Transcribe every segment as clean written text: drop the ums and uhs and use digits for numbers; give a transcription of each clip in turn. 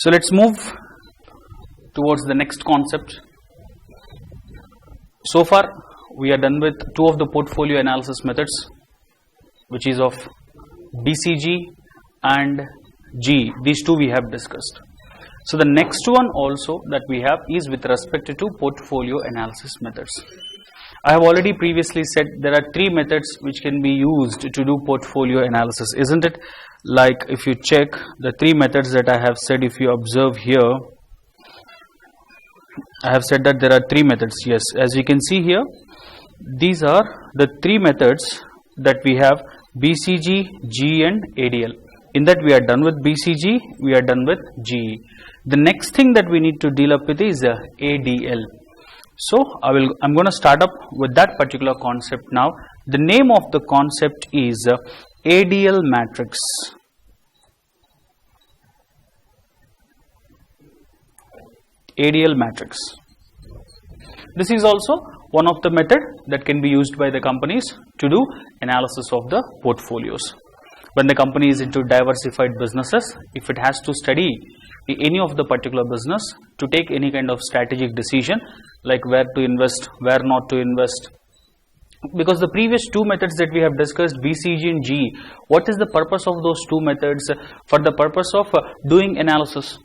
So let's move towards the next concept. So far we are done with two of the portfolio analysis methods, which is of BCG and GE. These two we have discussed. So the next one also that we have is with respect to portfolio analysis methods. I have already previously said there are three methods which can be used to do portfolio analysis, isn't it? Like if you check the three methods that I have said, if you observe here, I have said that there are three methods. Yes, as you can see here, these are the three methods that we have: BCG, GE and ADL. In that we are done with BCG, we are done with GE. The next thing that we need to deal up with is ADL. So I'm going to start up with that particular concept now. The name of the concept is ADL matrix. ADL matrix. This is also one of the method that can be used by the companies to do analysis of the portfolios. When the company is into diversified businesses, if it has to study any of the particular business to take any kind of strategic decision, like where to invest, where not to invest. Because the previous two methods that we have discussed, BCG and GE, what is the purpose of those two methods? For the purpose of doing analysis,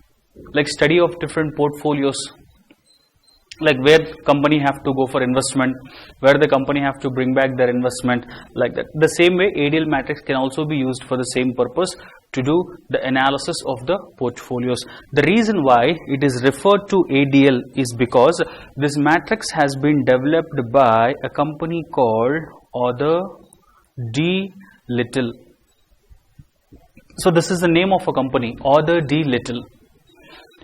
like study of different portfolios, like where company have to go for investment, where the company have to bring back their investment, like that. The same way ADL matrix can also be used for the same purpose, to do the analysis of the portfolios. The reason why it is referred to ADL is because this matrix has been developed by a company called Arthur D. Little. So this is the name of a company, Arthur D. Little.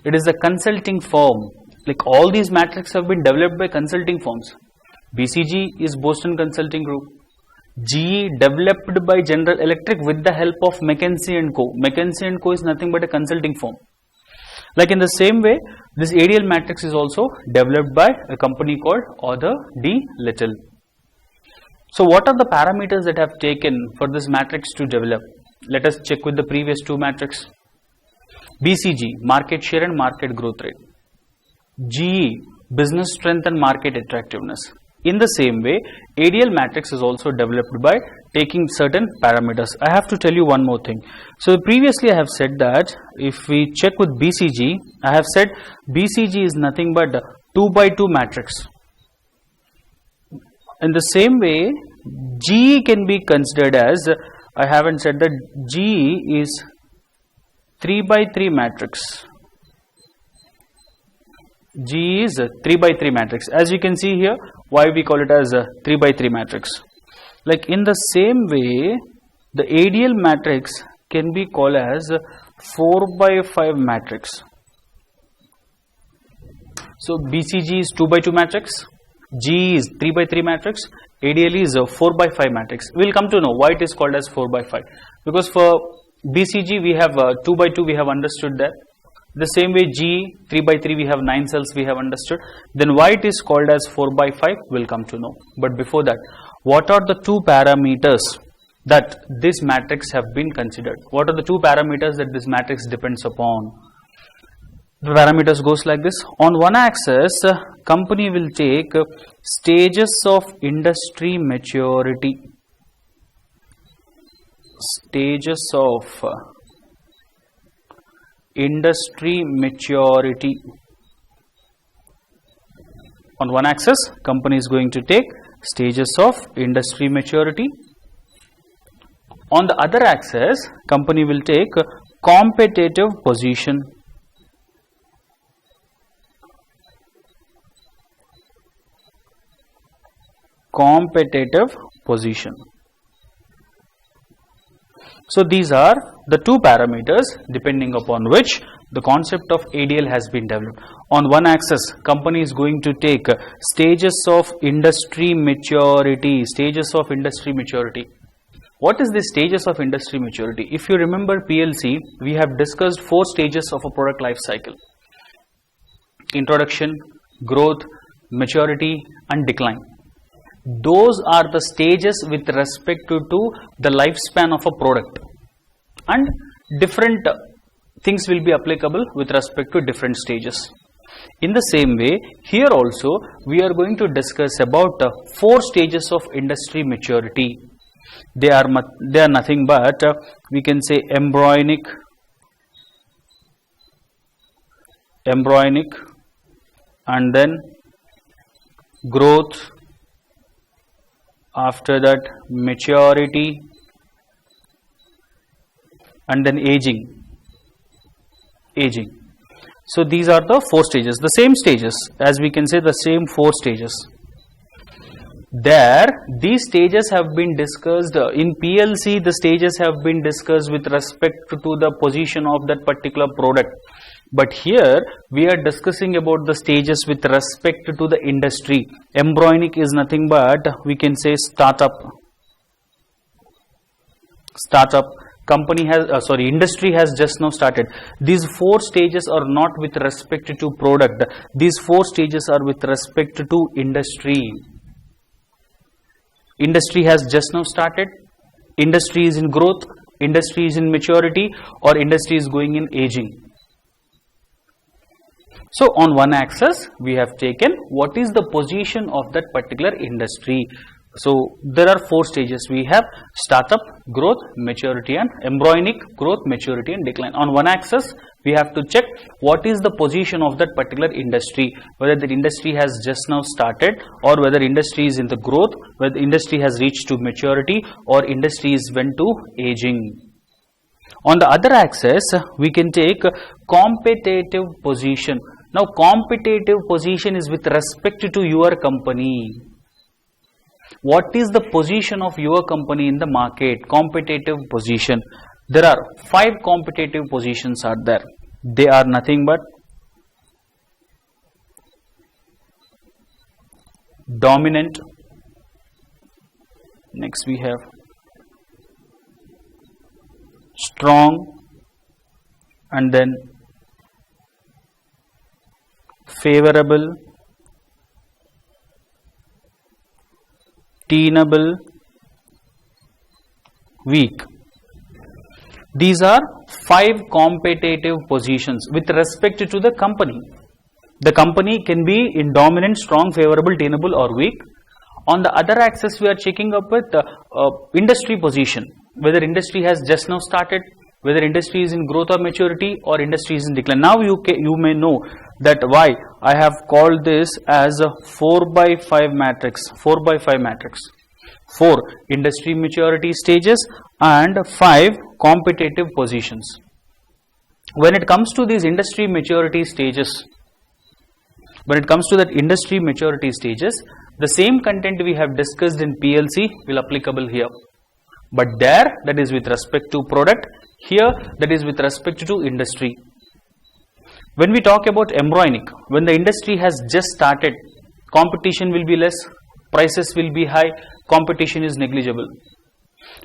It is a consulting firm. Like all these matrices have been developed by consulting firms. BCG is Boston Consulting Group. GE developed by General Electric with the help of McKinsey & Co. McKinsey & Co is nothing but a consulting firm. Like in the same way, this ADL matrix is also developed by a company called Arthur D. Little. So what are the parameters that have taken for this matrix to develop? Let us check with the previous two matrices. BCG, market share and market growth rate. GE, business strength and market attractiveness. In the same way, ADL matrix is also developed by taking certain parameters. I have to tell you one more thing. So previously I have said that if we check with BCG, I have said BCG is nothing but 2 by 2 matrix. In the same way, GE can be considered as, I haven't said that GE is 3 by 3 matrix. GE is a 3 by 3 matrix. As you can see here, why we call it as a 3 by 3 matrix. Like in the same way, the ADL matrix can be called as a 4 by 5 matrix. So BCG is 2 by 2 matrix, GE is 3 by 3 matrix, ADL is a 4 by 5 matrix. We will come to know why it is called as 4 by 5. Because for BCG we have 2 by 2, we have understood that. The same way GE 3 by 3, we have 9 cells, we have understood. Then why it is called as 4 by 5, we will come to know. But before that, what are the two parameters that this matrix have been considered? What are the two parameters that this matrix depends upon? The parameters goes like this. On one axis, company will take stages of industry maturity. Stages of industry maturity. On one axis, company is going to take stages of industry maturity. On the other axis, company will take competitive position. Competitive position. So these are the two parameters depending upon which the concept of ADL has been developed. On one axis, company is going to take stages of industry maturity. Stages of industry maturity. What is the stages of industry maturity? If you remember PLC, we have discussed 4 stages of a product life cycle. Introduction, growth, maturity and decline. Those are the stages with respect to the lifespan of a product, and different things will be applicable with respect to different stages. In the same way, here also we are going to discuss about 4 stages of industry maturity. They are nothing but we can say embryonic, and then growth, after that maturity, and then aging. So these are the 4 stages, the same stages, as we can say the same 4 stages. There, these stages have been discussed in PLC. The stages have been discussed with respect to the position of that particular product. But here we are discussing about the stages with respect to the industry. Embryonic is nothing but we can say startup. Industry has just now started. These 4 stages are not with respect to product. These 4 stages are with respect to industry. Industry has just now started. Industry is in growth. Industry is in maturity, or industry is going in aging. So on one axis we have taken what is the position of that particular industry. So there are 4 stages. We have startup, growth, maturity, and embryonic, growth, maturity, and decline. On one axis we have to check what is the position of that particular industry, whether the industry has just now started, or whether industry is in the growth, whether industry has reached to maturity, or industry is went to aging. On the other axis we can take competitive position. Now competitive position is with respect to your company. What is the position of your company in the market? Competitive position. There are 5 competitive positions are there. They are nothing but dominant. Next we have strong, and then favorable, tenable, weak. These are 5 competitive positions with respect to the company. The company can be in dominant, strong, favorable, tenable, or weak. On the other axis we are checking up with industry position, whether industry has just now started, whether industry is in growth or maturity, or industry is in decline. Now you may know that why I have called this as a 4x5 matrix. 4x5 matrix. 4 industry maturity stages and 5 competitive positions. When it comes to these industry maturity stages, the same content we have discussed in PLC will applicable here. But there, that is with respect to product. Here, that is with respect to industry. When we talk about embryonic, when the industry has just started, competition will be less, prices will be high, competition is negligible.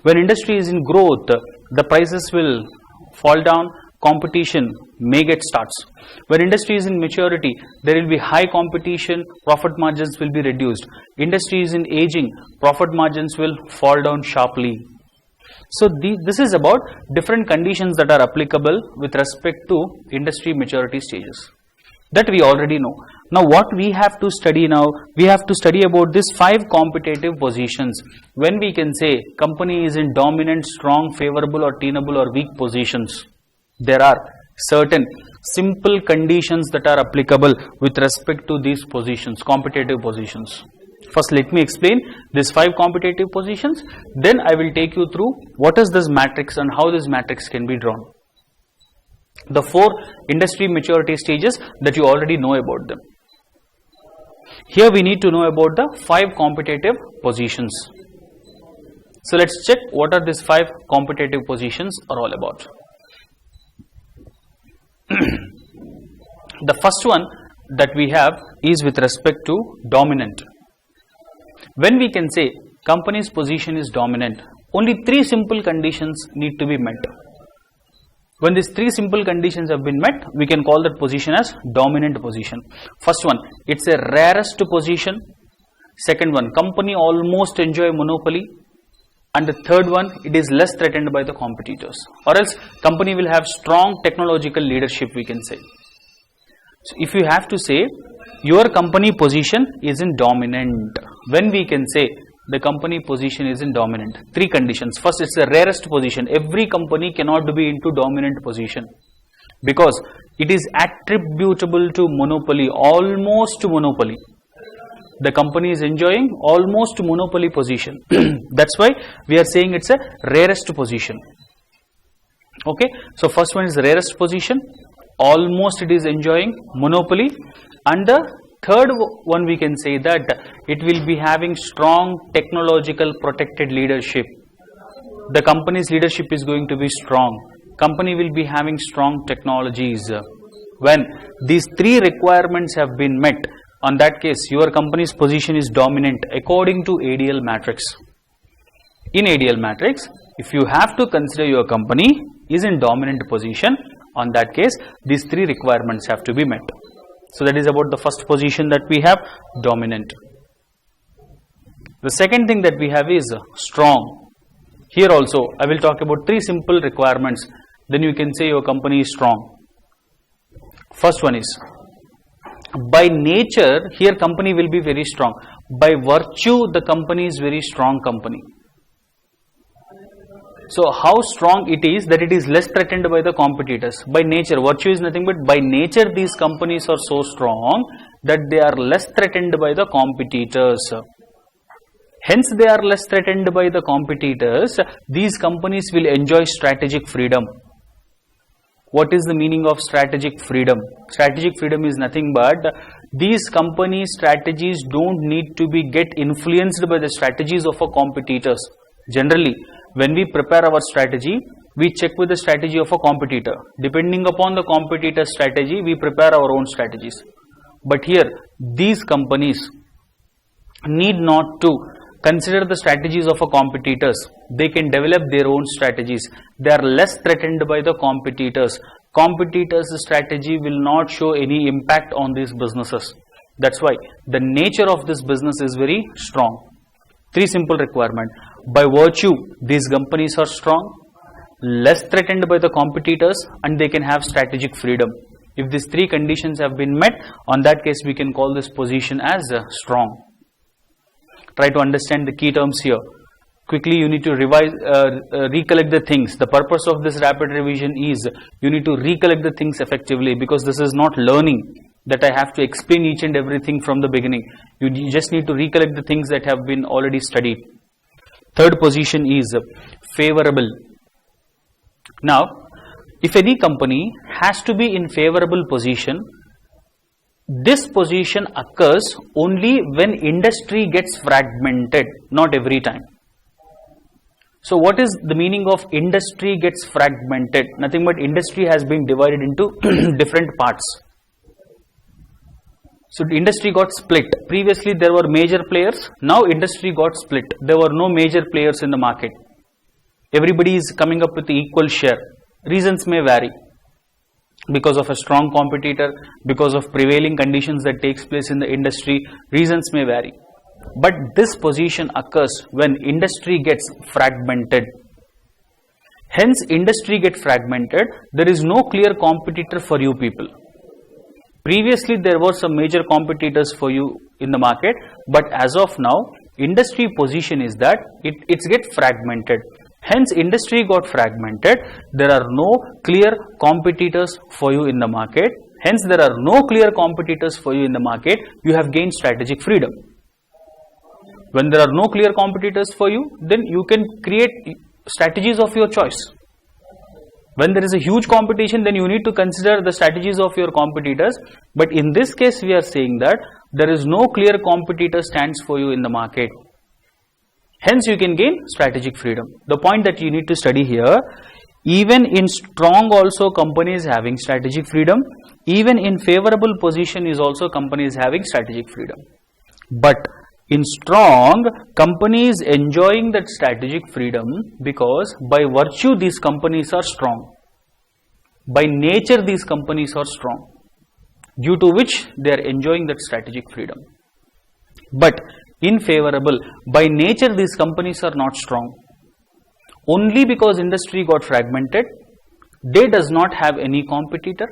When industry is in growth, the prices will fall down, competition may get starts. When industry is in maturity, there will be high competition, profit margins will be reduced. Industry is in aging, profit margins will fall down sharply. So this is about different conditions that are applicable with respect to industry maturity stages. That we already know. Now what we have to study now, we have to study about these 5 competitive positions. When we can say company is in dominant, strong, favorable, or tenable, or weak positions, there are certain simple conditions that are applicable with respect to these positions, competitive positions. First, let me explain these 5 competitive positions. Then I will take you through what is this matrix and how this matrix can be drawn. The 4 industry maturity stages that you already know about them. Here we need to know about the 5 competitive positions. So let's check what are these 5 competitive positions are all about. The first one that we have is with respect to dominant. When we can say company's position is dominant, only 3 simple conditions need to be met. When these 3 simple conditions have been met, we can call that position as dominant position. First one, it's a rarest position. Second one, company almost enjoy monopoly. and the third one, it is less threatened by the competitors, or else company will have strong technological leadership, we can say. So if you have to say your company position is in dominant, when we can say the company position is in dominant? Three conditions. First, it's the rarest position. Every company cannot be into dominant position because it is attributable to monopoly, almost to monopoly. The company is enjoying almost monopoly position. That's why we are saying it's a rarest position. Okay, so first one is the rarest position, almost it is enjoying monopoly, and the third one we can say that it will be having strong technological protected leadership. The company's leadership is going to be strong. Company will be having strong technologies. When these three requirements have been met, on that case, your company's position is dominant according to ADL matrix. In ADL matrix, if you have to consider your company is in dominant position, on that case, these three requirements have to be met. So that is about the first position that we have, dominant. The second thing that we have is strong. Here also, I will talk about three simple requirements. Then you can say your company is strong. First one is, by nature, here company will be very strong. By virtue, the company is very strong company. So how strong it is that it is less threatened by the competitors. By nature, virtue is nothing but by nature these companies are so strong that they are less threatened by the competitors. Hence they are less threatened by the competitors. These companies will enjoy strategic freedom. What is the meaning of strategic freedom? Strategic freedom is nothing but these companies' strategies don't need to be get influenced by the strategies of our competitors. Generally, when we prepare our strategy, we check with the strategy of a competitor. Depending upon the competitor's strategy, we prepare our own strategies. But here, these companies need not to consider the strategies of a competitors. They can develop their own strategies. They are less threatened by the competitors. Competitors' strategy will not show any impact on these businesses. That's why the nature of this business is very strong. Three simple requirements. By virtue, these companies are strong, less threatened by the competitors, and they can have strategic freedom. If these three conditions have been met, on that case we can call this position as strong. Try to understand the key terms here. Quickly you need to revise, recollect the things. The purpose of this rapid revision is you need to recollect the things effectively, because this is not learning that I have to explain each and everything from the beginning. You just need to recollect the things that have been already studied. Third position is favorable. Now, if any company has to be in favorable position, this position occurs only when industry gets fragmented, not every time. So what is the meaning of industry gets fragmented? Nothing but industry has been divided into different parts. So the industry got split. Previously there were major players, now industry got split. There were no major players in the market. Everybody is coming up with the equal share. Reasons may vary. Because of a strong competitor, because of prevailing conditions that takes place in the industry, reasons may vary. But this position occurs when industry gets fragmented. Hence industry gets fragmented, there is no clear competitor for you people. Previously there were some major competitors for you in the market, but as of now industry position is that it's get fragmented. Hence industry got fragmented, there are no clear competitors for you in the market. Hence there are no clear competitors for you in the market, you have gained strategic freedom. When there are no clear competitors for you, then you can create strategies of your choice. When there is a huge competition, then you need to consider the strategies of your competitors. But in this case, we are saying that there is no clear competitor stands for you in the market. Hence, you can gain strategic freedom. The point that you need to study here, even in strong also company is having strategic freedom. Even in favorable position is also company is having strategic freedom. But in strong, company is enjoying that strategic freedom because by virtue these companies are strong. By nature these companies are strong, due to which they are enjoying that strategic freedom. But in favorable, by nature these companies are not strong. only because industry got fragmented, they does not have any competitor,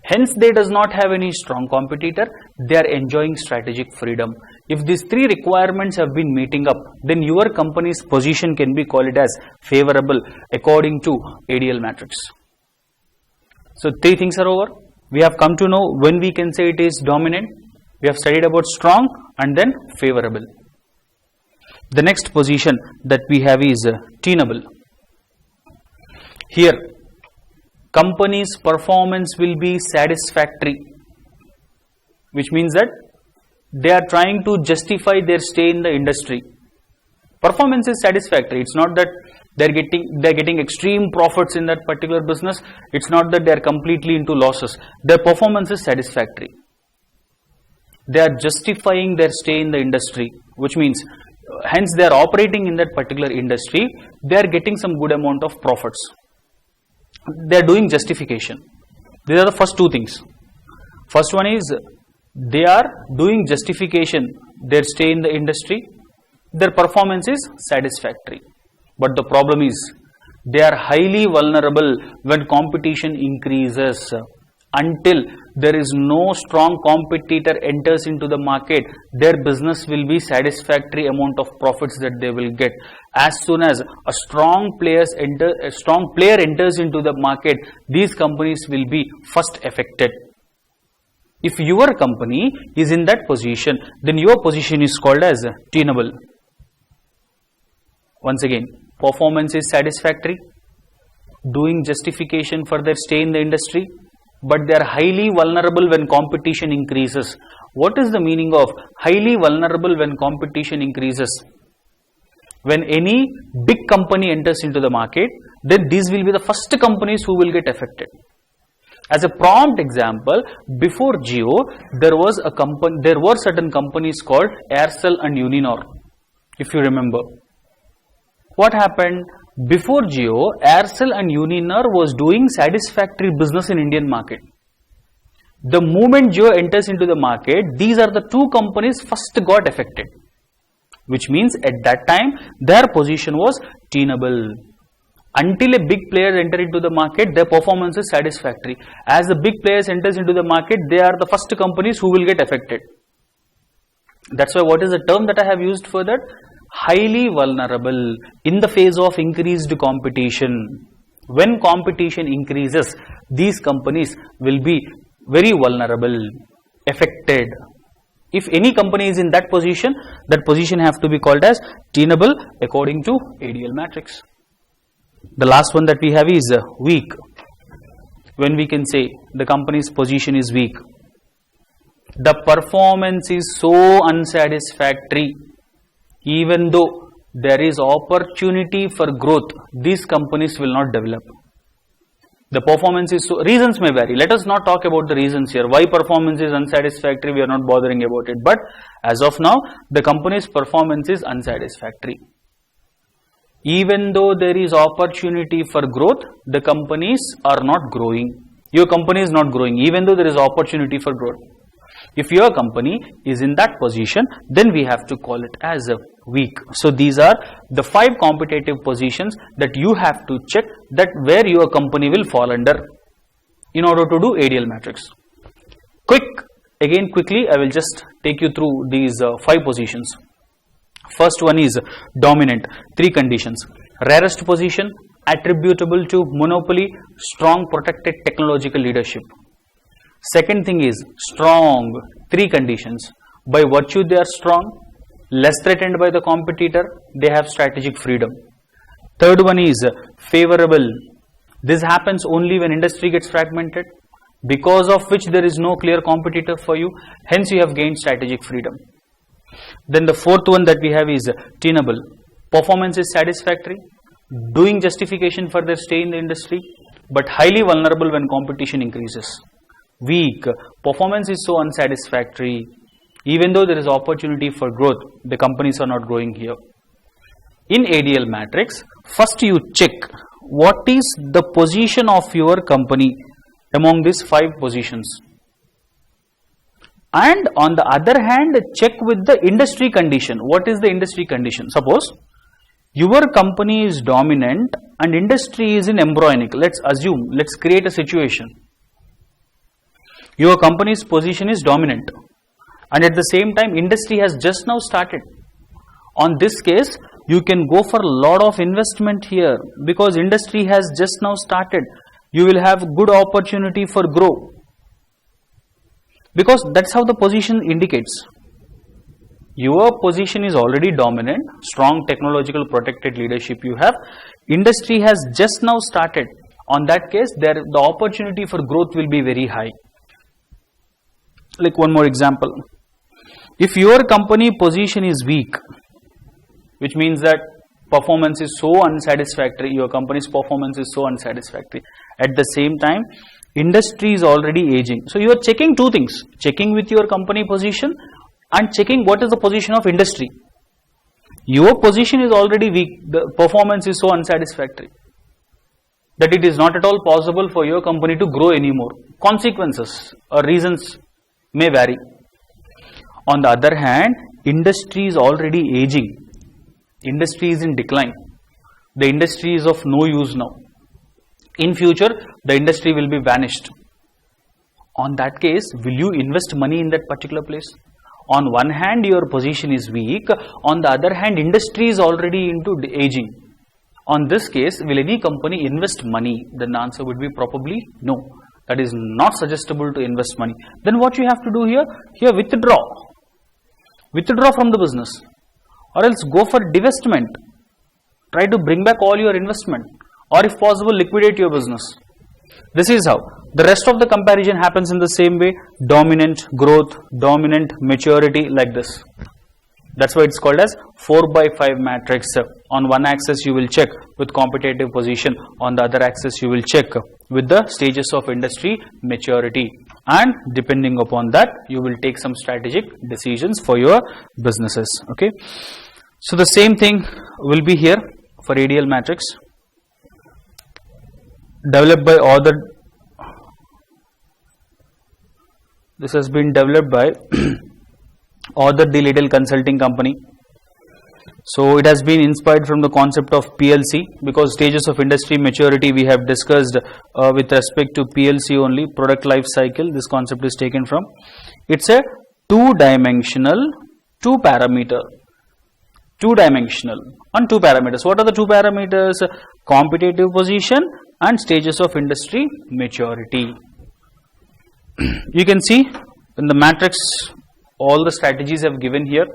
hence they does not have any strong competitor, they are enjoying strategic freedom. If these three requirements have been meeting up, then your company's position can be called as favorable according to ADL matrix. So three things are over. We have come to know when we can say it is dominant. We have studied about strong and then favorable. The next position that we have is tenable. Here, company's performance will be satisfactory, which means that they are trying to justify their stay in the industry. Performance is satisfactory. It's not that they're getting extreme profits in that particular business. It's not that they're completely into losses. Their performance is satisfactory. They are justifying their stay in the industry, which means hence they are operating in that particular industry. They are getting some good amount of profits. They are doing justification. These are the first two things. First one is they are doing justification, their stay in the industry. Their performance is satisfactory. But the problem is they are highly vulnerable when competition increases. Until there is no strong competitor enters into the market, their business will be satisfactory amount of profits that they will get. As soon as a strong player enters into the market, these companies will be first affected. If your company is in that position, then your position is called as tenable. Once again, performance is satisfactory, doing justification for their stay in the industry, but they are highly vulnerable when competition increases. What is the meaning of highly vulnerable when competition increases? When any big company enters into the market, then these will be the first companies who will get affected. As a prompt example, before Jio, there were certain companies called Aircel and Uninor, if you remember. What happened? Before Jio, Aircel and Uninor was doing satisfactory business in Indian market. The moment Jio enters into the market, these are the two companies first got affected. Which means at that time, their position was tenable. Until a big player enter into the market, their performance is satisfactory. As the big players enters into the market, they are the first companies who will get affected. That's why what is the term that I have used for that? Highly vulnerable in the face of increased competition. When competition increases, these companies will be very vulnerable, affected. If any company is in that position have to be called as tenable according to ADL matrix. The last one that we have is weak. When we can say the company's position is weak, the performance is so unsatisfactory. Even though there is opportunity for growth, these companies will not develop. The performance is so, reasons may vary. Let us not talk about the reasons here. Why performance is unsatisfactory, we are not bothering about it. But as of now, the company's performance is unsatisfactory. Even though there is opportunity for growth, the companies are not growing. Your company is not growing, even though there is opportunity for growth. If your company is in that position, then we have to call it as a weak. So these are the 5 competitive positions that you have to check that where your company will fall under in order to do ADL matrix. Quickly, I will just take you through these 5 positions. First one is dominant, 3 conditions. Rarest position, attributable to monopoly, strong protected technological leadership. Second thing is strong, 3 conditions. By virtue they are strong, less threatened by the competitor, they have strategic freedom. Third one is favorable. This happens only when industry gets fragmented, because of which there is no clear competitor for you, hence you have gained strategic freedom. Then the fourth one that we have is tenable. Performance is satisfactory, doing justification for their stay in the industry, but highly vulnerable when competition increases. Weak, performance is so unsatisfactory. Even though there is opportunity for growth, the companies are not growing here. In ADL matrix, first you check what is the position of your company among these 5 positions. And on the other hand, check with the industry condition. What is the industry condition? Suppose your company is dominant and industry is in embryonic. Let's assume, let's create a situation. Your company's position is dominant and at the same time industry has just now started. On this case, you can go for a lot of investment here because industry has just now started. You will have good opportunity for growth because that's how the position indicates. Your position is already dominant, strong technological protected leadership you have. Industry has just now started. On that case, the opportunity for growth will be very high. Like one more example. If your company position is weak, which means that performance is so unsatisfactory, your company's performance is so unsatisfactory. At the same time, industry is already aging. So you are checking two things, checking with your company position and checking what is the position of industry. Your position is already weak, the performance is so unsatisfactory that it is not at all possible for your company to grow anymore. Consequences or reasons may vary. On the other hand, industry is already aging. Industry is in decline. The industry is of no use now. In future, the industry will be vanished. On that case, will you invest money in that particular place? On one hand, your position is weak. On the other hand, industry is already into aging. On this case, will any company invest money? Then the answer would be probably no. That is not suggestible to invest money. Then what you have to do here? Here withdraw. Withdraw from the business. Or else go for divestment. Try to bring back all your investment. Or if possible, liquidate your business. This is how. The rest of the comparison happens in the same way. Dominant, growth, dominant, maturity, like this. That's why it's called as 4x5 matrix. On one axis you will check with competitive position. On the other axis you will check with the stages of industry maturity. And depending upon that, you will take some strategic decisions for your businesses. Okay. So the same thing will be here for ADL matrix. Developed by author. This has been developed by Author D. Little Consulting Company. So it has been inspired from the concept of PLC, because stages of industry maturity we have discussed with respect to PLC only, product life cycle. This concept is taken from. It's a two-dimensional, two-parameter. Two-dimensional on two parameters. What are the two parameters? Competitive position and stages of industry maturity. You can see in the matrix all the strategies have given here.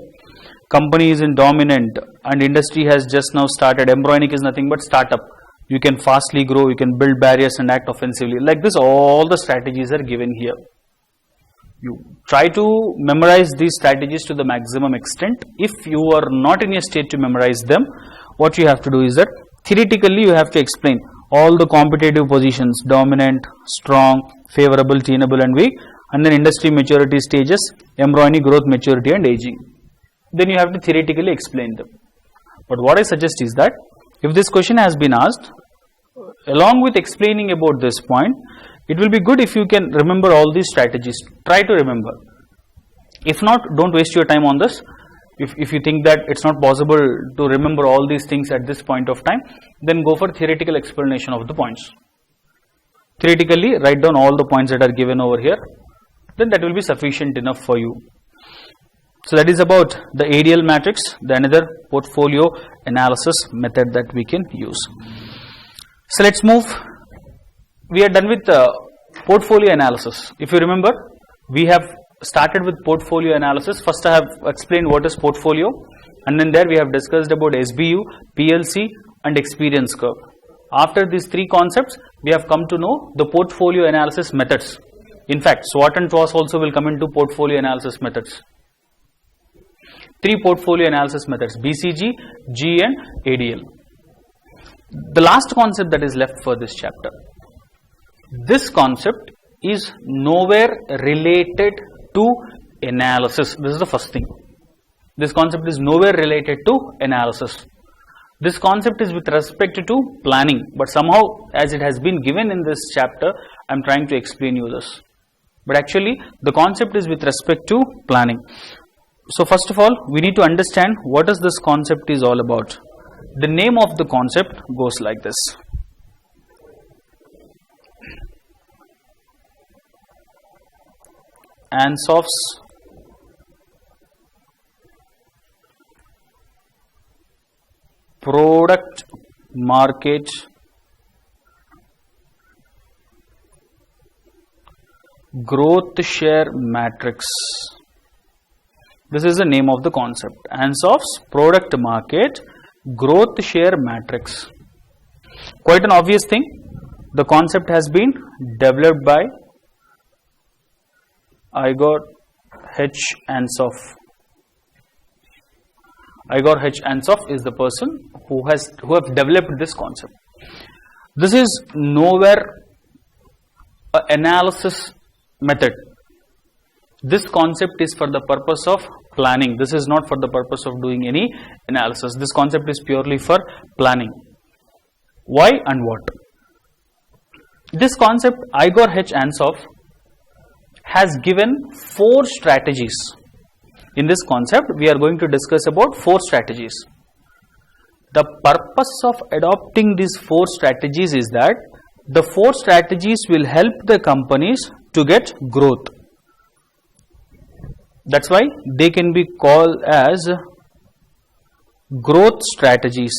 Company is in dominant and industry has just now started. Embryonic is nothing but startup. You can fastly grow, you can build barriers and act offensively. Like this, all the strategies are given here. You try to memorize these strategies to the maximum extent. If you are not in a state to memorize them, what you have to do is that theoretically you have to explain all the competitive positions: dominant, strong, favorable, tenable and weak, and then industry maturity stages, embryonic, growth, maturity and aging. Then you have to theoretically explain them. But what I suggest is that if this question has been asked, along with explaining about this point, it will be good if you can remember all these strategies. Try to remember. If not, don't waste your time on this. If you think that it's not possible to remember all these things at this point of time, then go for theoretical explanation of the points. Theoretically, write down all the points that are given over here. Then that will be sufficient enough for you. So that is about the ADL matrix, the another portfolio analysis method that we can use. So let's move. We are done with portfolio analysis. If you remember, we have started with portfolio analysis. First I have explained what is portfolio, and then there we have discussed about SBU, PLC and experience curve. After these three concepts, we have come to know the portfolio analysis methods. In fact, SWOT and TWAS also will come into portfolio analysis methods. Three portfolio analysis methods: BCG, G and ADL. The last concept that is left for this chapter. This concept is nowhere related to analysis. This is the first thing. This concept is nowhere related to analysis. This concept is with respect to planning, but somehow as it has been given in this chapter, I am trying to explain you this. But actually the concept is with respect to planning. So first of all, we need to understand what is this concept is all about. The name of the concept goes like this. Ansoff's product market growth share matrix. This is the name of the concept. Ansoff's product market growth share matrix. Quite an obvious thing. The concept has been developed by Igor H. Ansoff. Igor H. Ansoff is the person who have developed this concept. This is nowhere an analysis method. This concept is for the purpose of planning. This is not for the purpose of doing any analysis. This concept is purely for planning. Why and what? This concept, Igor H. Ansoff has given 4 strategies. In this concept, we are going to discuss about 4 strategies. The purpose of adopting these 4 strategies is that the 4 strategies will help the companies to get growth. That's why they can be called as growth strategies.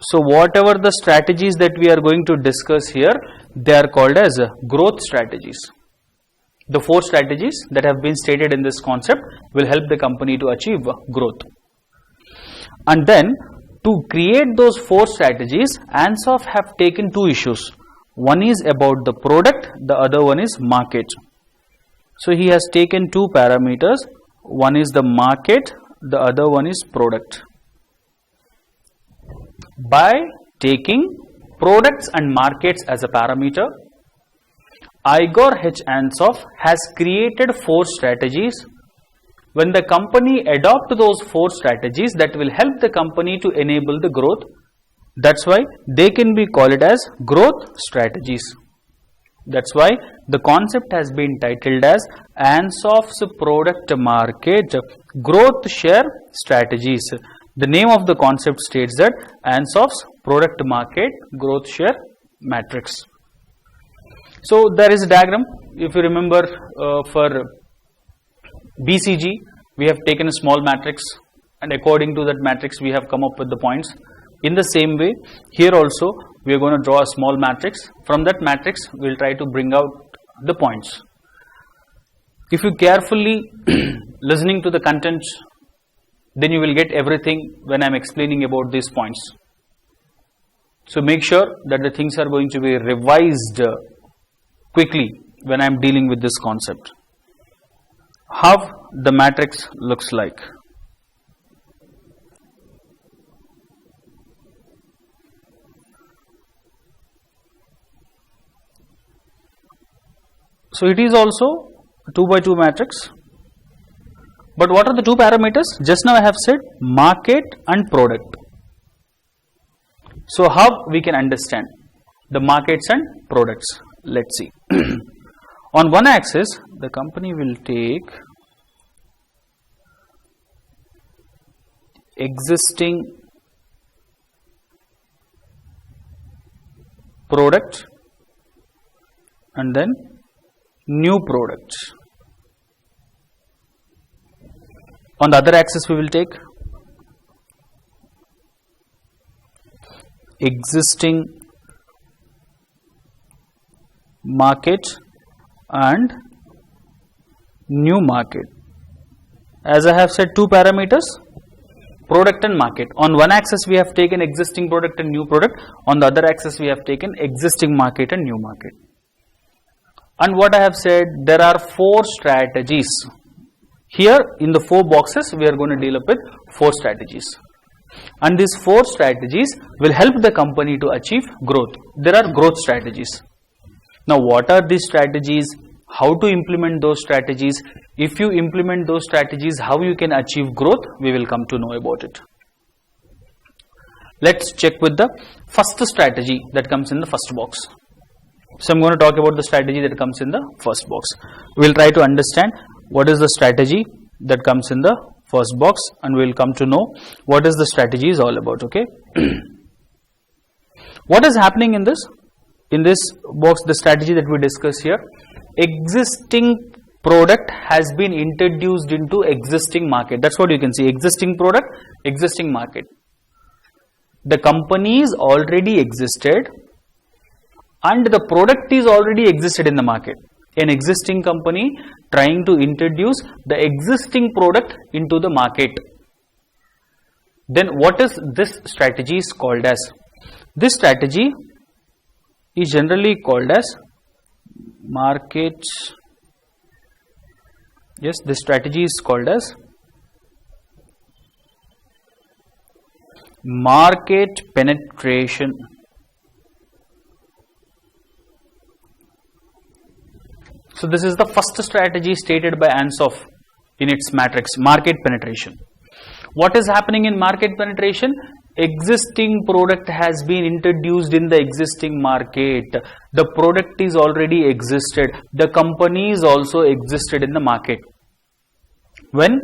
So whatever the strategies that we are going to discuss here, they are called as growth strategies. The 4 strategies that have been stated in this concept will help the company to achieve growth. And then to create those 4 strategies, Ansoff have taken 2 issues. One is about the product, the other one is market. So he has taken 2 parameters. One is the market, the other one is product. By taking products and markets as a parameter, Igor H. Ansoff has created 4 strategies. When the company adopt those 4 strategies, that will help the company to enable the growth. That's why they can be called as growth strategies. That's why the concept has been titled as Ansoff's product market growth share strategies. The name of the concept states that Ansoff's product market growth share matrix. So there is a diagram. If you remember, for BCG, we have taken a small matrix, and according to that matrix we have come up with the points. In the same way, here also we are going to draw a small matrix. From that matrix we will try to bring out the points. If you carefully listening to the content, then you will get everything when I am explaining about these points. So make sure that the things are going to be revised quickly when I am dealing with this concept. How the matrix looks like. So it is also a 2 by 2 matrix. But what are the 2 parameters? Just now I have said market and product. So how we can understand the markets and products? Let's see. On one axis, the company will take existing product and then new product. On the other axis, we will take existing market and new market. As I have said, 2 parameters, product and market. On one axis we have taken existing product and new product. On the other axis we have taken existing market and new market. And what I have said, there are 4 strategies. Here in the 4 boxes we are going to deal up with 4 strategies. And these 4 strategies will help the company to achieve growth. There are growth strategies. Now what are these strategies? How to implement those strategies? If you implement those strategies, how you can achieve growth? We will come to know about it. Let's check with the first strategy that comes in the first box. So I'm going to talk about the strategy that comes in the first box. We will try to understand what is the strategy that comes in the first box, and we'll come to know what is the strategy is all about. Okay. What is happening in this? In this box, the strategy that we discuss here, existing product has been introduced into existing market. That's what you can see. Existing product, existing market. The companies already existed and the product is already existed in the market. An existing company trying to introduce the existing product into the market. Then what is this strategy is called as? This strategy is generally called as market. Yes, this strategy is called as market penetration. So this is the first strategy stated by Ansoff in its matrix, market penetration. What is happening in market penetration? Existing product has been introduced in the existing market. The product is already existed. The company is also existed in the market. When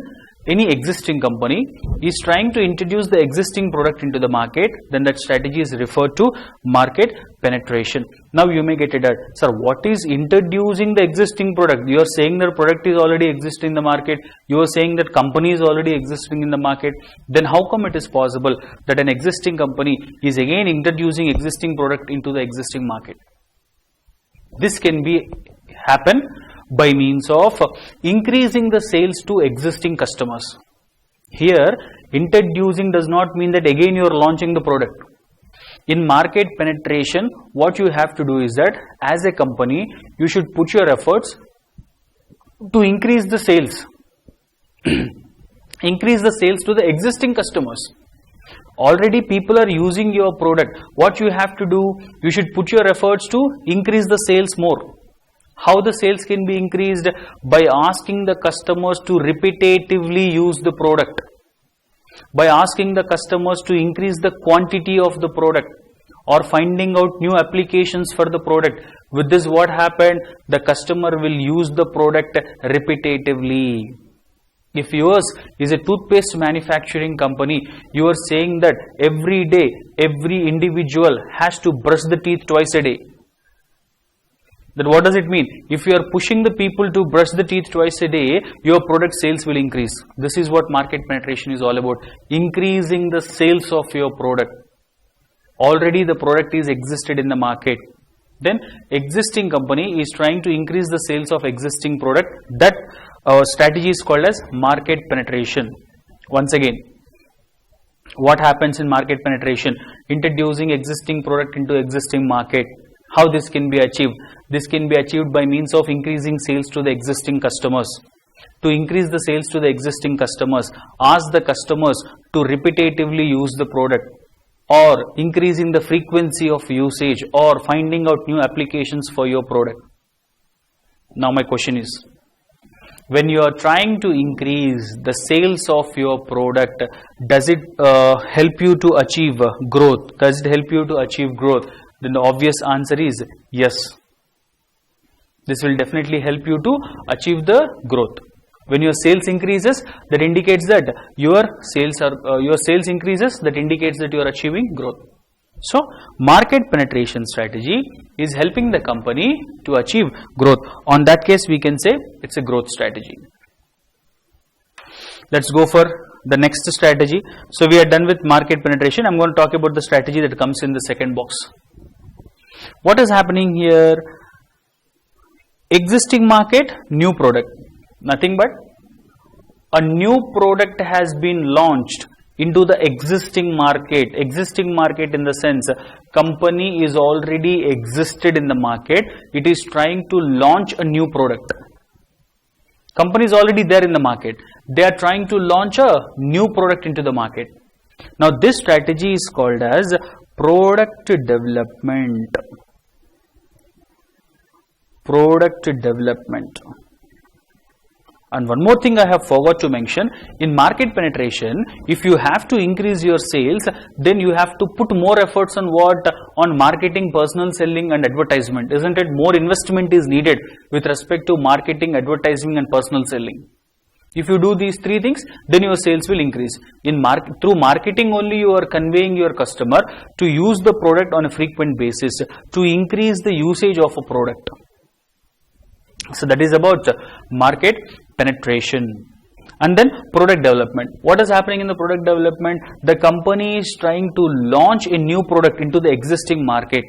any existing company is trying to introduce the existing product into the market, then that strategy is referred to market penetration. Now you may get it at, sir, what is introducing the existing product? You are saying that product is already existing in the market. You are saying that company is already existing in the market. Then how come it is possible that an existing company is again introducing existing product into the existing market? This can be happen by means of increasing the sales to existing customers. Here, introducing does not mean that again you are launching the product. In market penetration, what you have to do is that as a company, you should put your efforts to increase the sales. Increase the sales to the existing customers. Already people are using your product. What you have to do, you should put your efforts to increase the sales more. How the sales can be increased? By asking the customers to repetitively use the product. By asking the customers to increase the quantity of the product or finding out new applications for the product. With this, what happened? The customer will use the product repetitively. If yours is a toothpaste manufacturing company, you are saying that every day, every individual has to brush the teeth twice a day. Then what does it mean? If you are pushing the people to brush the teeth twice a day, your product sales will increase. This is what market penetration is all about. Increasing the sales of your product. Already the product is existed in the market. Then existing company is trying to increase the sales of existing product. That strategy is called as market penetration. Once again, what happens in market penetration? Introducing existing product into existing market. How this can be achieved? This can be achieved by means of increasing sales to the existing customers. To increase the sales to the existing customers, ask the customers to repetitively use the product, or increasing the frequency of usage, or finding out new applications for your product. Now my question is, when you are trying to increase the sales of your product, does it help you to achieve growth? Does it help you to achieve growth? Then the obvious answer is yes. This will definitely help you to achieve the growth. When your sales increases, that indicates that your sales increases, that indicates that you are achieving growth. So, market penetration strategy is helping the company to achieve growth. On that case, we can say it's a growth strategy. Let's go for the next strategy. So, we are done with market penetration. I'm going to talk about the strategy that comes in the second box. What is happening here? Existing market, new product. Nothing but a new product has been launched into the existing market. Existing market in the sense, company is already existed in the market. It is trying to launch a new product. Company is already there in the market. They are trying to launch a new product into the market. Now this strategy is called as product development. Product development. And one more thing I have forgot to mention, in market penetration, if you have to increase your sales, then you have to put more efforts on what? On marketing, personal selling and advertisement. Isn't it? More investment is needed with respect to marketing, advertising and personal selling. If you do these three things, then your sales will increase. Through marketing only, you are conveying your customer to use the product on a frequent basis to increase the usage of a product. So that is about market penetration. And then product development. What is happening in the product development? The company is trying to launch a new product into the existing market.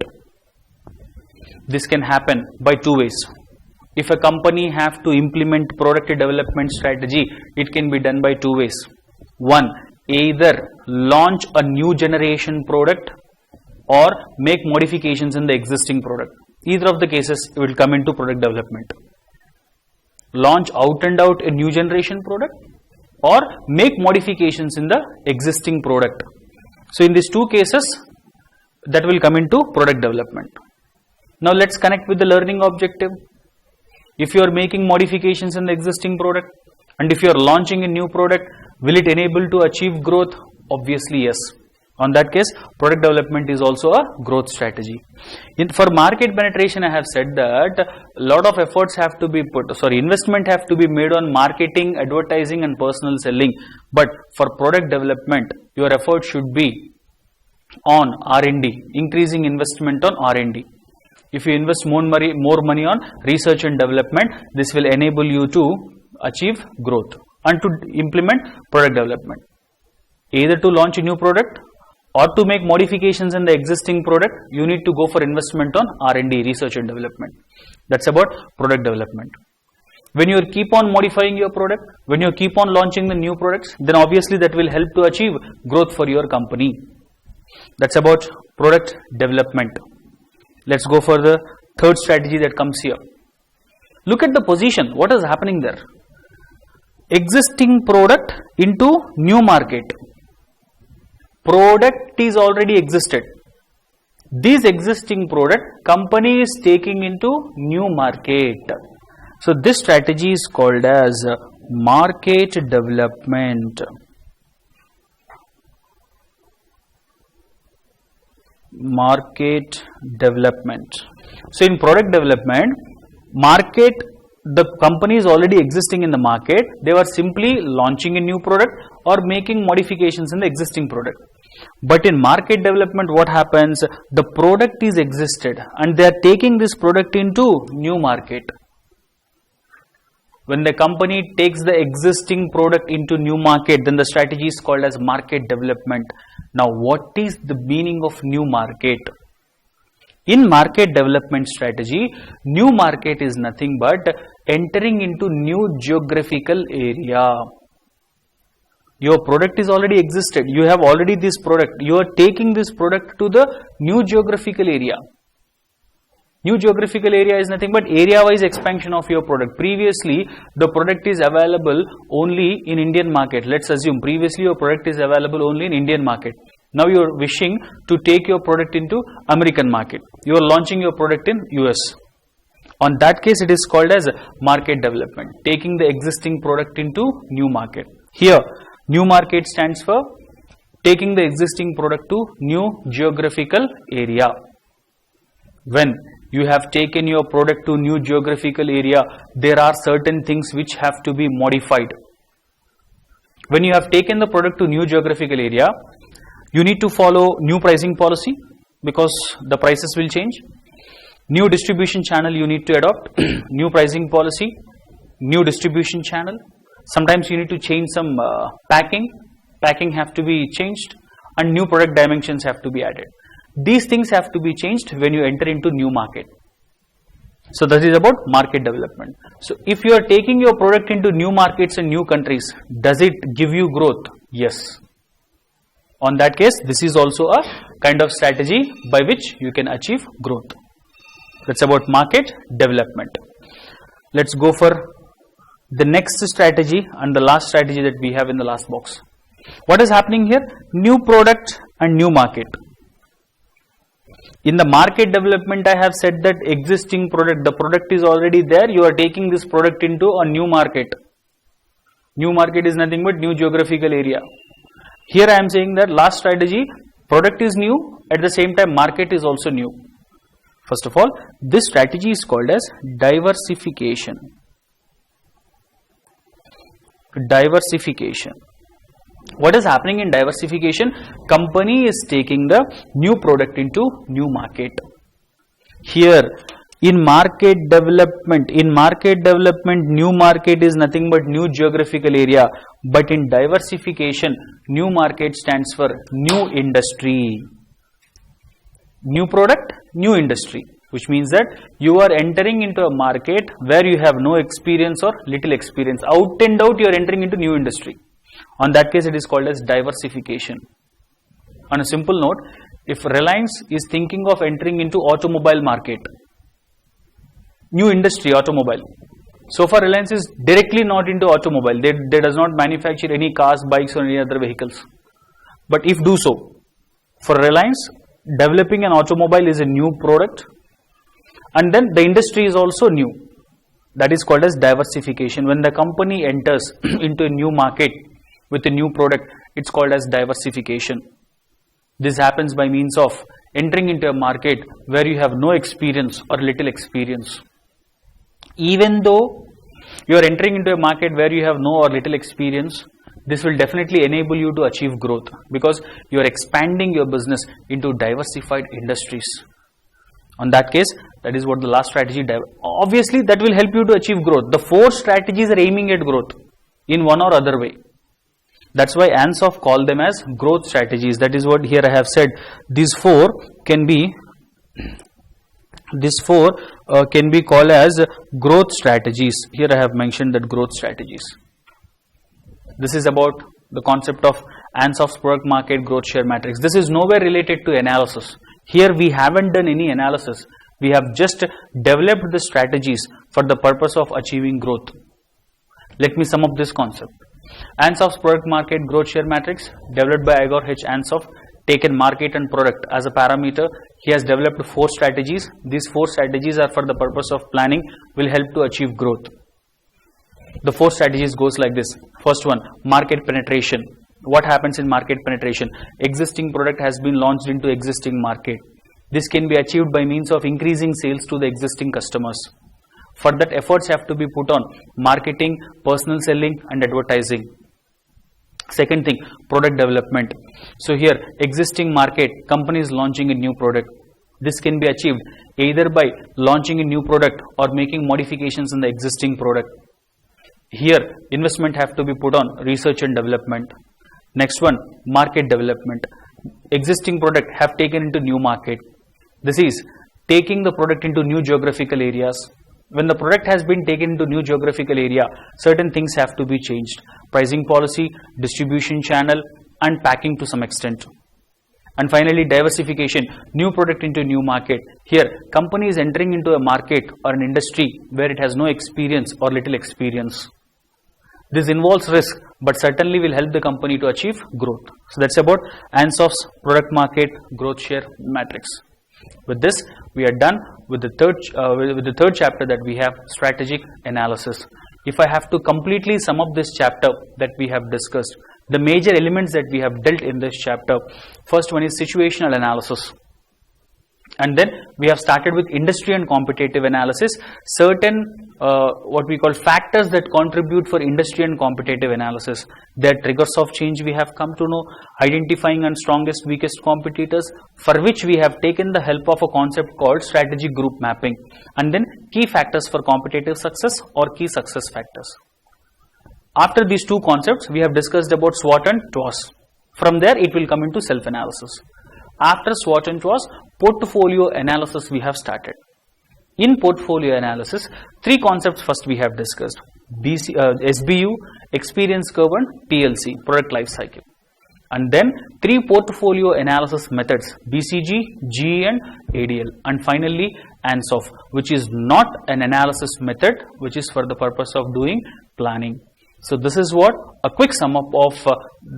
This can happen by two ways. If a company have to implement product development strategy, it can be done by two ways. One, either launch a new generation product or make modifications in the existing product. Either of the cases will come into product development. Launch out and out a new generation product or make modifications in the existing product. So in these two cases, that will come into product development. Now let's connect with the learning objective. If you are making modifications in the existing product and if you are launching a new product, will it enable to achieve growth? Obviously yes. On that case, product development is also a growth strategy. For market penetration, I have said that a lot of efforts have to be investment have to be made on marketing, advertising and personal selling. But for product development, your effort should be on R&D, increasing investment on R&D. If you invest more money on research and development, this will enable you to achieve growth and to implement product development. Either to launch a new product or to make modifications in the existing product, you need to go for investment on R&D, research and development. That's about product development. When you keep on modifying your product, when you keep on launching the new products, then obviously that will help to achieve growth for your company. That's about product development. Let's go for the third strategy that comes here. Look at the position. What is happening there? Existing product into new market. Product is already existed. This existing product, company is taking into new market. So this strategy is called as market development. Market development. So in product development, market, the company is already existing in the market. They were simply launching a new product or making modifications in the existing product. But in market development, what happens? The product is existed and they are taking this product into new market. When the company takes the existing product into new market, then the strategy is called as market development. Now, what is the meaning of new market? In market development strategy, new market is nothing but entering into new geographical area. Your product is already existed. You have already this product. You are taking this product to the new geographical area. New geographical area is nothing but area-wise expansion of your product. Previously, the product is available only in Indian market. Let's assume previously your product is available only in Indian market. Now you are wishing to take your product into American market. You are launching your product in US. On that case, it is called as market development, taking the existing product into new market. Here, new market stands for taking the existing product to new geographical area. When you have taken your product to new geographical area, there are certain things which have to be modified. When you have taken the product to new geographical area, you need to follow new pricing policy because the prices will change. New distribution channel you need to adopt, new pricing policy, new distribution channel. Sometimes you need to change some packing have to be changed and new product dimensions have to be added. These things have to be changed when you enter into new market. So that is about market development. So if you are taking your product into new markets and new countries, does it give you growth? Yes. On that case, this is also a kind of strategy by which you can achieve growth. That's about market development. Let's go for the next strategy and the last strategy that we have in the last box. What is happening here? New product and new market. In the market development, I have said that existing product, the product is already there. You are taking this product into a new market. New market is nothing but new geographical area. Here I am saying that last strategy, product is new, at the same time market is also new. First of all, this strategy is called as diversification. diversification. What is happening in diversification? Company is taking the new product into new market. Here in market development, new market is nothing but new geographical area, but in diversification, new market stands for new industry. New product, new industry, which means that you are entering into a market where you have no experience or little experience. Out and out you are entering into new industry. On that case, it is called as diversification. On a simple note, if Reliance is thinking of entering into automobile market, new industry, automobile. So far Reliance is directly not into automobile. They does not manufacture any cars, bikes or any other vehicles. But if do so, for Reliance, developing an automobile is a new product, and then the industry is also new. That is called as diversification. When the company enters into a new market with a new product, it's called as diversification. This happens by means of entering into a market where you have no experience or little experience. Even though you are entering into a market where you have no or little experience, this will definitely enable you to achieve growth, because you are expanding your business into diversified industries. On that case, that is what the last strategy does. Obviously, that will help you to achieve growth. The 4 strategies are aiming at growth in one or other way. That's why Ansoff called them as growth strategies. That is what here I have said. These 4 can be called as growth strategies. Here I have mentioned that growth strategies. This is about the concept of Ansoff's product market growth share matrix. This is nowhere related to analysis. Here we haven't done any analysis. We have just developed the strategies for the purpose of achieving growth. Let me sum up this concept. Ansoff's product market growth share matrix, developed by Igor H. Ansoff, taken market and product as a parameter. He has developed 4 strategies. These 4 strategies are for the purpose of planning, will help to achieve growth. The 4 strategies goes like this. First one, market penetration. What happens in market penetration? Existing product has been launched into existing market. This can be achieved by means of increasing sales to the existing customers. For that, efforts have to be put on marketing, personal selling and advertising. Second thing, product development. So here, existing market, company is launching a new product. This can be achieved either by launching a new product or making modifications in the existing product. Here, investment have to be put on research and development. Next one, market development. Existing product have taken into new market. This is taking the product into new geographical areas. When the product has been taken into new geographical area, certain things have to be changed. Pricing policy, distribution channel and packing to some extent. And finally, diversification, new product into new market. Here, company is entering into a market or an industry where it has no experience or little experience. This involves risk, but certainly will help the company to achieve growth. So that's about Ansoff's product market growth share matrix. With this, we are done with the third chapter that we have, strategic analysis. If I have to completely sum up this chapter that we have discussed, the major elements that we have dealt in this chapter, first one is situational analysis. And then we have started with industry and competitive analysis, certain what we call factors that contribute for industry and competitive analysis. Their triggers of change we have come to know, identifying and strongest, weakest competitors, for which we have taken the help of a concept called strategic group mapping, and then key factors for competitive success or key success factors. After these 2 concepts, we have discussed about SWOT and TWAS. From there, it will come into self-analysis. After SWOT and TWAS, portfolio analysis we have started. In portfolio analysis, 3 concepts first we have discussed. SBU, experience curve and PLC, product life cycle. And then 3 portfolio analysis methods, BCG, GE and ADL. And finally, Ansoff, which is not an analysis method, which is for the purpose of doing planning. So this is what a quick sum up of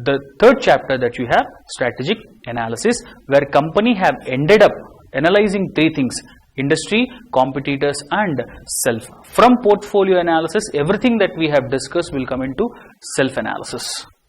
the 3rd chapter that you have, strategic analysis, where company have ended up analyzing 3 things: industry, competitors and self. From portfolio analysis, everything that we have discussed will come into self analysis.